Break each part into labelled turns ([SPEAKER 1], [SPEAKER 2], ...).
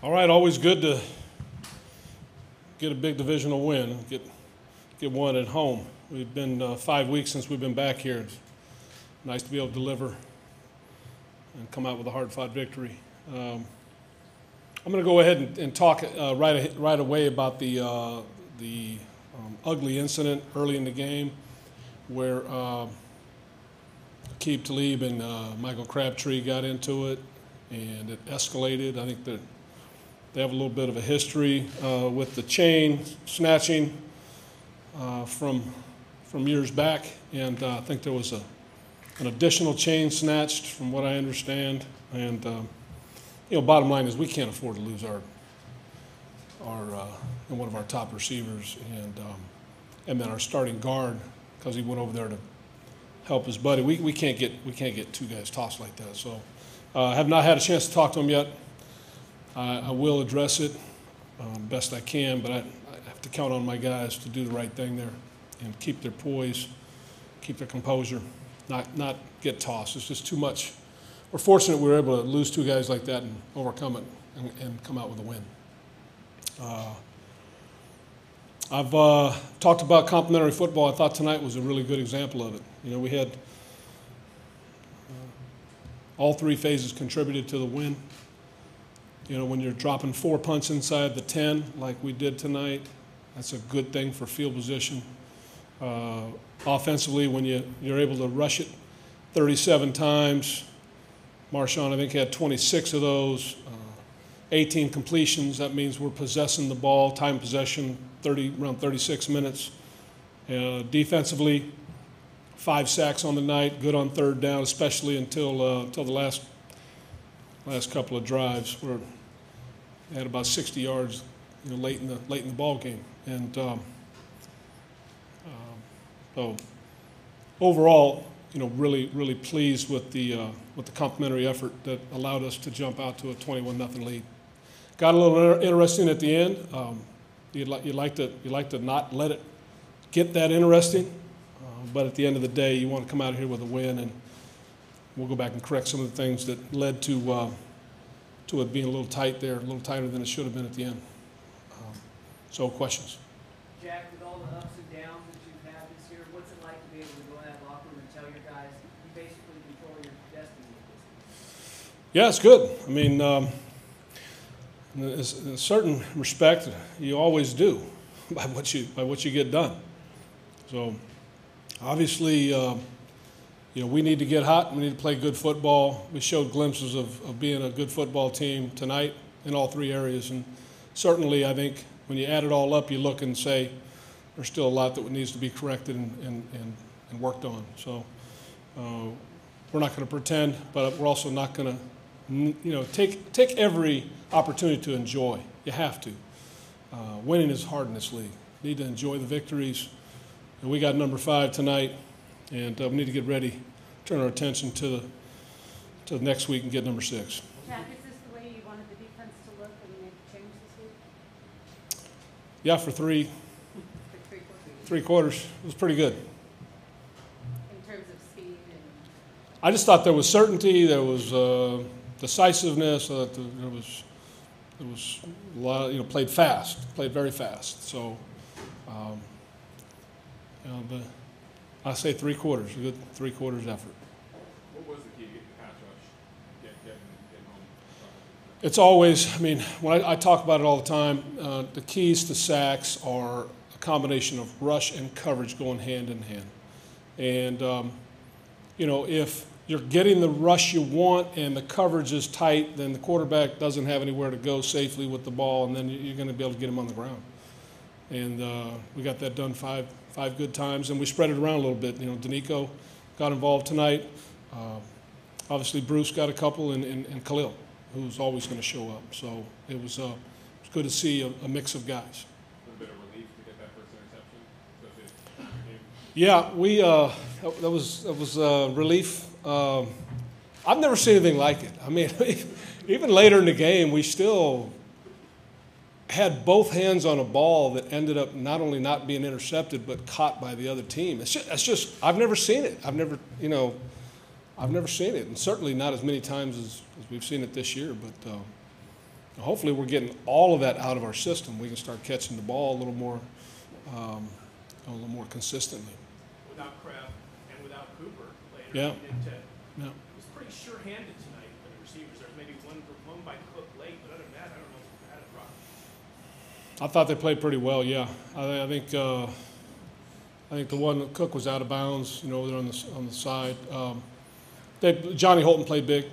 [SPEAKER 1] All right, always good to get a big divisional win, get one at home. We've been 5 weeks since we've been back here. It's nice to be able to deliver and come out with a hard-fought victory. I'm going to go ahead and talk right away about the ugly incident early in the game where Aqib Talib and Michael Crabtree got into it, and it escalated. I think that they have a little bit of a history with the chain snatching from years back, and I think there was an additional chain snatched, from what I understand. And bottom line is we can't afford to lose our one of our top receivers, and then our starting guard, because he went over there to help his buddy. We can't get two guys tossed like that. So I have not had a chance to talk to him yet. I will address it best I can, but I have to count on my guys to do the right thing there and keep their poise, keep their composure, not get tossed. It's just too much. We're fortunate we were able to lose two guys like that and overcome it and come out with a win. I've talked about complementary football. I thought tonight was a really good example of it. We had all three phases contributed to the win. When you're dropping 4 punts inside the 10 like we did tonight, that's a good thing for field position. Offensively, when you're able to rush it 37 times, Marshawn, I think, had 26 of those, 18 completions. That means we're possessing the ball, time possession, around 36 minutes. Defensively, 5 sacks on the night, good on third down, especially until the last couple of drives, where they had about 60 yards, late in the ball game. And so overall, really pleased with the complementary effort that allowed us to jump out to a 21-0 lead. Got a little interesting at the end. You'd like to not let it get that interesting, but at the end of the day, you want to come out of here with a win, and we'll go back and correct some of the things that led to it being a little tight there, a little tighter than it should have been at the end. So questions?
[SPEAKER 2] Jack, with all the ups and downs that you've had this year, what's it like to be able to go in that locker room and tell your guys you basically control your destiny with this?
[SPEAKER 1] Yeah, it's good. I mean, in a certain respect, you always do by what you get done. So obviously, we need to get hot. We need to play good football. We showed glimpses of being a good football team tonight in all three areas. And certainly, I think when you add it all up, you look and say there's still a lot that needs to be corrected and worked on. So we're not going to pretend, but we're also not going to, take every opportunity to enjoy. You have to. Winning is hard in this league. You need to enjoy the victories. And we got number 5 tonight. And we need to get ready, turn our attention to the next week and get number 6.
[SPEAKER 3] Jack, is this the way you wanted the defense to look when you made the change this week?
[SPEAKER 1] Yeah, for three quarters. It was pretty good.
[SPEAKER 3] In terms of speed and...
[SPEAKER 1] I just thought there was certainty, there was decisiveness, there was a lot of, played very fast. So, I say 3 quarters, a good 3 quarters effort.
[SPEAKER 4] What was the key to getting the pass rush, getting home?
[SPEAKER 1] It's always, when I talk about it all the time, the keys to sacks are a combination of rush and coverage going hand in hand. And, if you're getting the rush you want and the coverage is tight, then the quarterback doesn't have anywhere to go safely with the ball, and then you're going to be able to get him on the ground. And we got that done five good times, and we spread it around a little bit. Danico got involved tonight. Obviously, Bruce got a couple, and Khalil, who's always going to show up. So it was good to see a mix of guys.
[SPEAKER 4] A little bit of relief to get that first interception.
[SPEAKER 1] Yeah, that was relief. I've never seen anything like it. Even later in the game, we still had both hands on a ball that ended up not only not being intercepted but caught by the other team. It's just I've never seen it. I've never seen it, and certainly not as many times as we've seen it this year. But hopefully we're getting all of that out of our system. We can start catching the ball a little more consistently.
[SPEAKER 5] Without Kraft and without Cooper later,
[SPEAKER 1] Yeah.
[SPEAKER 5] he did too.
[SPEAKER 1] Yeah.
[SPEAKER 5] It was pretty sure-handed tonight for the receivers. There's maybe one by Cook late, but other than that, I don't know if had a problem.
[SPEAKER 1] I thought they played pretty well. Yeah, I think the one that Cook was out of bounds. You know, over there on the side. Johnny Holton played big,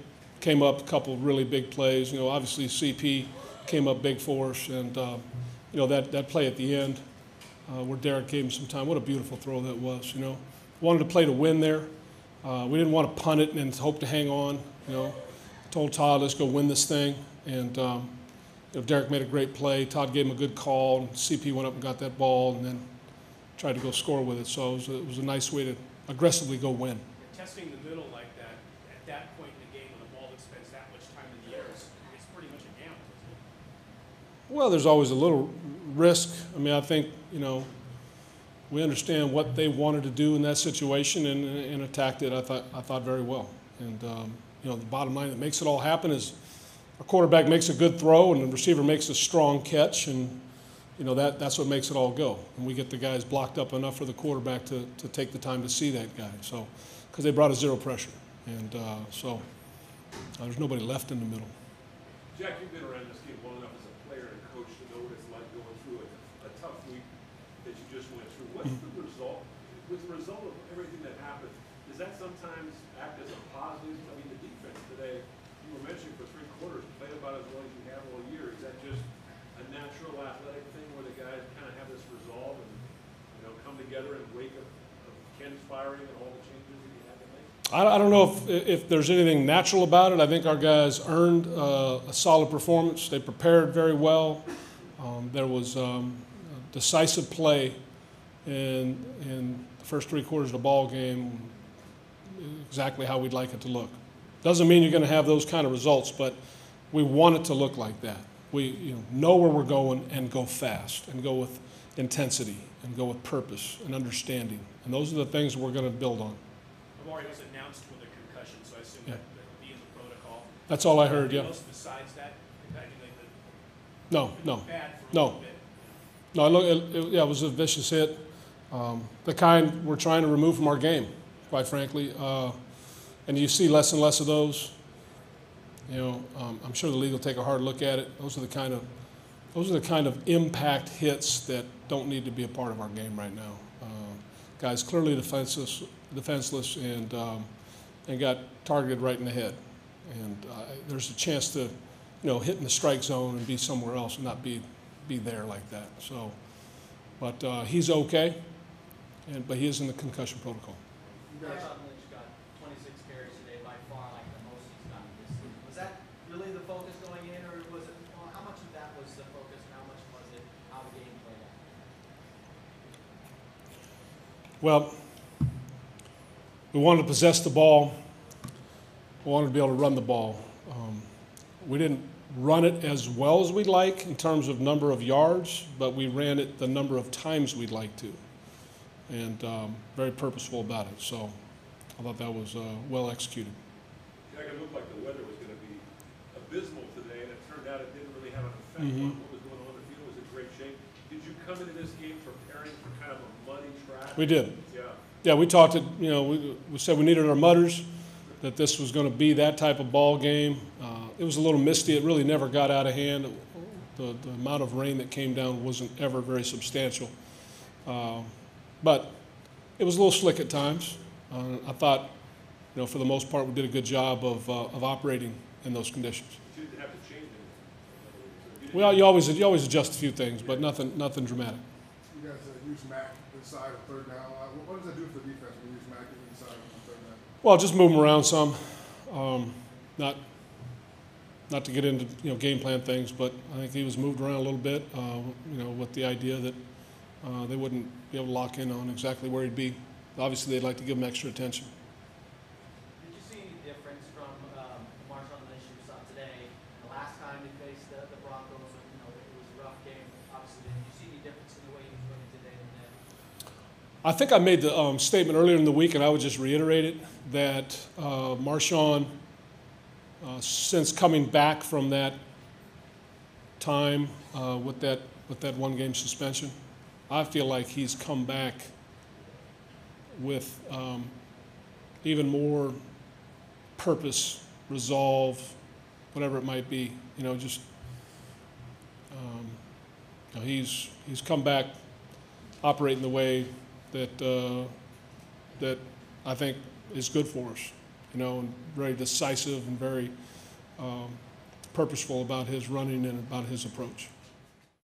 [SPEAKER 1] came up a couple really big plays. You know, obviously CP came up big for us, and you know that play at the end where Derek gave him some time. What a beautiful throw that was. You know, wanted to play to win there. We didn't want to punt it and hope to hang on. You know, told Todd, let's go win this thing, and. You know, Derek made a great play. Todd gave him a good call. And CP went up and got that ball, and then tried to go score with it. So it was a nice way to aggressively go win.
[SPEAKER 5] Testing the middle like that at that point in the game when the ball that spends that much time in the air is pretty much a gamble, isn't it?
[SPEAKER 1] Well, there's always a little risk. I mean, I think, you know, we understand what they wanted to do in that situation and attacked it, I thought very well. And, you know, the bottom line that makes it all happen is a quarterback makes a good throw and the receiver makes a strong catch, and, you know, that's what makes it all go. And we get the guys blocked up enough for the quarterback to take the time to see that guy. So, because they brought us zero pressure. And there's nobody left in the middle.
[SPEAKER 6] Jack, you've been around this game long enough as a player and coach to know what it's like going through a tough week that you just went through. What's the result? With the result of everything that happened, does that sometimes act as a positive? I mean, the defense today, you were mentioning for 3 quarters, played about as well as you have all year. Is that just a natural athletic thing where the guys kind of have this resolve and, you know, come together in the wake of Ken's firing and all the changes that you had to make?
[SPEAKER 1] I don't know if there's anything natural about it. I think our guys earned a solid performance. They prepared very well. There was a decisive play in the first 3 quarters of the ball game, exactly how we'd like it to look. Doesn't mean you're going to have those kind of results, but we want it to look like that. We know where we're going and go fast and go with intensity and go with purpose and understanding. And those are the things we're going to build on.
[SPEAKER 5] Amari was announced with a concussion, so I assume that would be in the protocol.
[SPEAKER 1] That's all I heard, yeah.
[SPEAKER 5] Anything else besides that?
[SPEAKER 1] No.
[SPEAKER 5] Bad for a little bit.
[SPEAKER 1] No, it was a vicious hit. The kind we're trying to remove from our game, quite frankly. And you see less and less of those. You know, I'm sure the league will take a hard look at it. Those are the kind of impact hits that don't need to be a part of our game right now. Guys clearly defenseless, and got targeted right in the head. And there's a chance to, hit in the strike zone and be somewhere else and not be there like that. So, but he's okay, but he is in the concussion protocol.
[SPEAKER 2] Marshawn Lynch got 26 carries today, by far like the most he's gotten this season. Was that really the focus going in, or was it? Well, how much of that was the focus, and how much was it how the game played out?
[SPEAKER 1] Well, we wanted to possess the ball. We wanted to be able to run the ball. We didn't run it as well as we'd like in terms of number of yards, but we ran it the number of times we'd like to, and very purposeful about it. So I thought that was well executed.
[SPEAKER 6] Jack, it looked like the weather was going to be abysmal today, and it turned out it didn't really have an effect on what was going on. The field was in great shape. Did you come into this game preparing for kind of a muddy track?
[SPEAKER 1] We did.
[SPEAKER 6] Yeah.
[SPEAKER 1] Yeah, we talked it. We said we needed our mutters, that this was going to be that type of ball game. It was a little misty. It really never got out of hand. The amount of rain that came down wasn't ever very substantial. But it was a little slick at times. I thought, for the most part, we did a good job of operating in those conditions.
[SPEAKER 6] You didn't have to change anything.
[SPEAKER 1] Well, you always adjust a few things, but nothing dramatic.
[SPEAKER 7] You guys use Mac inside of third down. What does that do for the defense when you use Mac inside on third down?
[SPEAKER 1] Well, just move them around some. Not to get into game plan things, but I think he was moved around a little bit. With the idea that they wouldn't be able to lock in on exactly where he'd be. Obviously, they'd like to give him extra attention.
[SPEAKER 2] Did you see any difference from Marshawn Lynch you saw today? The last time he faced the Broncos, it was a rough game. Obviously, did you see any difference in the way he was running today than that?
[SPEAKER 1] I think I made the statement earlier in the week, and I would just reiterate it, that Marshawn, since coming back from that time with that one-game suspension. I feel like he's come back with even more purpose, resolve, whatever it might be. You know, just you know, he's come back operating the way that that I think is good for us. You know, and very decisive and very purposeful about his running and about his approach.